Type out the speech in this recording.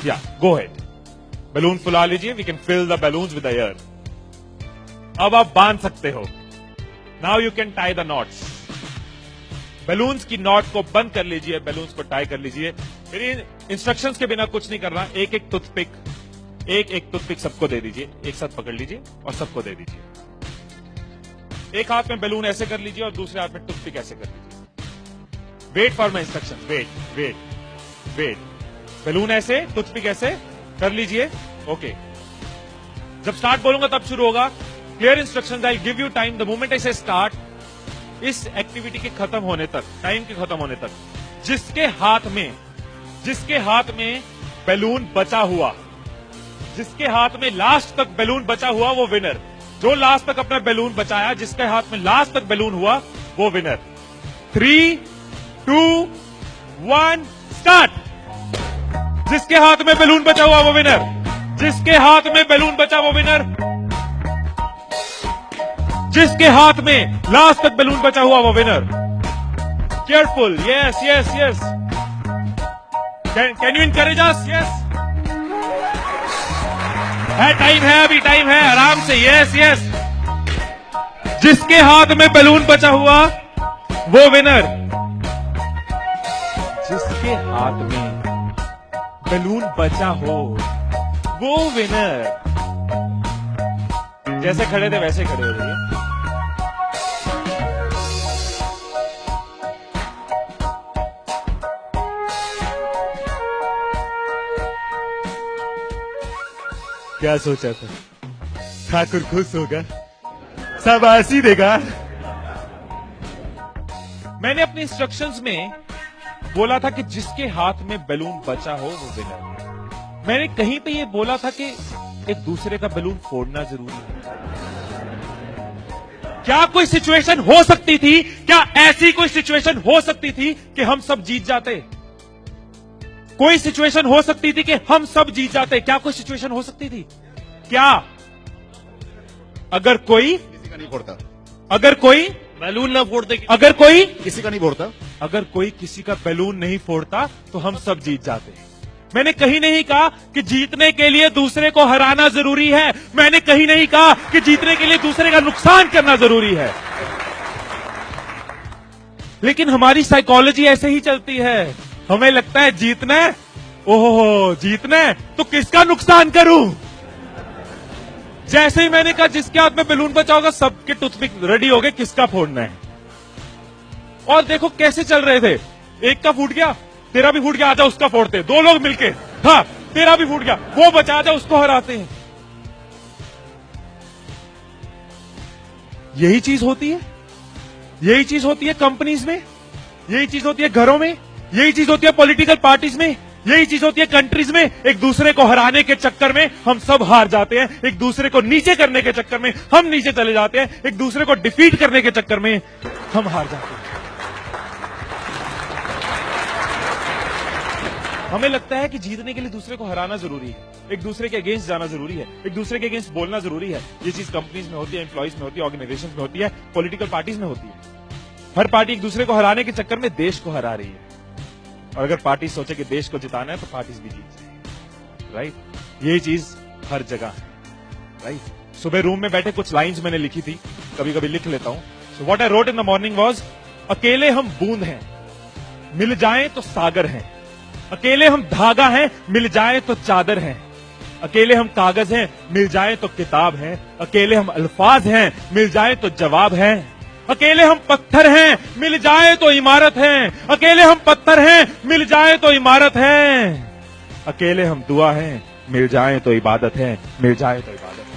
या गो head, balloon फुला लीजिए, we can fill the balloons with air. अब आप बांध सकते हो। Now you can tie the knots. Balloons की नॉट को बंद कर लीजिए, बैलून्स को टाई कर लीजिए। मेरी इंस्ट्रक्शंस के बिना कुछ नहीं करना। एक एक टूथपिक सबको दे दीजिए, एक साथ पकड़ लीजिए और सबको दे दीजिए। एक हाथ में बैलून ऐसे कर लीजिए और दूसरे हाथ में टूथपिक ऐसे कर लीजिए। Wait for my instruction, wait. Balloon ऐसे, टूथपिक ऐसे कर लीजिए। ओके, जब स्टार्ट बोलूंगा तब शुरू होगा। Clear instructions, I give you time. The moment I से स्टार्ट, इस एक्टिविटी के खत्म होने तक, टाइम के खत्म होने तक, जिसके हाथ में बैलून बचा हुआ, जिसके हाथ में लास्ट तक बैलून बचा हुआ, वो विनर। जो लास्ट तक अपना बैलून बचाया, जिसके हाथ में लास्ट तक बैलून हुआ, वो विनर। 3, 2, 1 स्टार्ट। जिसके हाथ में बैलून बचा हुआ वो विनर, जिसके हाथ में बैलून बचा वो विनर, जिसके हाथ में लास्ट तक बैलून बचा हुआ वो winner. Careful, yes. Can you encourage us? Yes, time है, अभी टाइम है, आराम से। यस। जिसके हाथ में बैलून बचा हुआ वो विनर, जिसके हाथ में बैलून बचा हो वो विनर। जैसे खड़े थे वैसे खड़े हो जाइए। क्या सोचा था? ठाकुर खुश होगा, शाबाशी देगा। मैंने अपने इंस्ट्रक्शंस में बोला था कि जिसके हाथ में बैलून बचा हो वो विनर। मैंने कहीं पे ये बोला था कि एक दूसरे का बैलून फोड़ना जरूरी है। क्या कोई सिचुएशन हो सकती थी, क्या ऐसी कोई सिचुएशन हो सकती थी कि हम सब जीत जाते? कोई सिचुएशन हो सकती थी कि हम सब जीत जाते? क्या कोई सिचुएशन हो सकती थी? क्या? अगर कोई किसी का नहीं फोड़ता, अगर कोई बैलून ना फोड़ते, अगर कोई किसी का नहीं फोड़ता, अगर कोई किसी का बैलून नहीं फोड़ता तो हम सब जीत जाते। मैंने कहीं नहीं कहा कि जीतने के लिए दूसरे को हराना जरूरी है। मैंने कहीं नहीं कहा कि जीतने के लिए दूसरे का नुकसान करना जरूरी है। लेकिन हमारी साइकोलॉजी ऐसे ही चलती है। हमें लगता है जीतना है, ओहो जीतना है तो किसका नुकसान करूं। जैसे ही मैंने कहा जिसके हाथ में बैलून बचा होगा, सबके टूथपिक रेडी हो गए, किसका फोड़ना है। और देखो कैसे चल रहे थे। एक का फूट गया, तेरा भी फूट गया, आजा उसका फोड़ते। दो लोग मिलके, हाँ तेरा भी फूट गया, वो बचा, आजा उसको हराते हैं। यही चीज होती है, यही चीज होती है कंपनीज में, यही चीज होती है घरों में, यही चीज होती है पॉलिटिकल पार्टीज में, यही चीज होती है कंट्रीज में। एक दूसरे को हराने के चक्कर में हम सब हार जाते हैं, एक दूसरे को नीचे करने के चक्कर में हम नीचे चले जाते हैं, एक दूसरे को डिफीट करने के चक्कर में हम हार जाते हैं। हमें लगता है कि जीतने के लिए दूसरे को हराना जरूरी है, एक दूसरे के अगेंस्ट जाना जरूरी है, एक दूसरे के अगेंस्ट बोलना जरूरी है। ये चीज कंपनीज में होती है, एम्प्लॉइज में होती है, ऑर्गेनाइजेशन में होती है, पॉलिटिकल पार्टीज में होती है। हर पार्टी एक दूसरे को हराने के चक्कर में देश को हरा रही है। और अगर पार्टी सोचे कि देश को जिताना है तो पार्टीज भी जीत जाएगी, राइट। यही चीज हर जगह है, राइट। सुबह रूम में बैठे कुछ लाइंस मैंने लिखी थी, कभी कभी लिख लेता हूं। So what I wrote in the morning was, अकेले हम बूंद हैं, मिल जाएं तो सागर हैं। अकेले हम धागा हैं, मिल जाएं तो चादर हैं। अकेले हम कागज हैं, मिल जाएं तो किताब हैं। अकेले हम अल्फाज हैं, मिल जाएं तो जवाब हैं। अकेले हम पत्थर हैं, मिल जाए तो इमारत है। अकेले हम पत्थर हैं, मिल जाए तो इमारत है। अकेले हम दुआ हैं, मिल जाए तो इबादत है, मिल जाए तो इबादत है।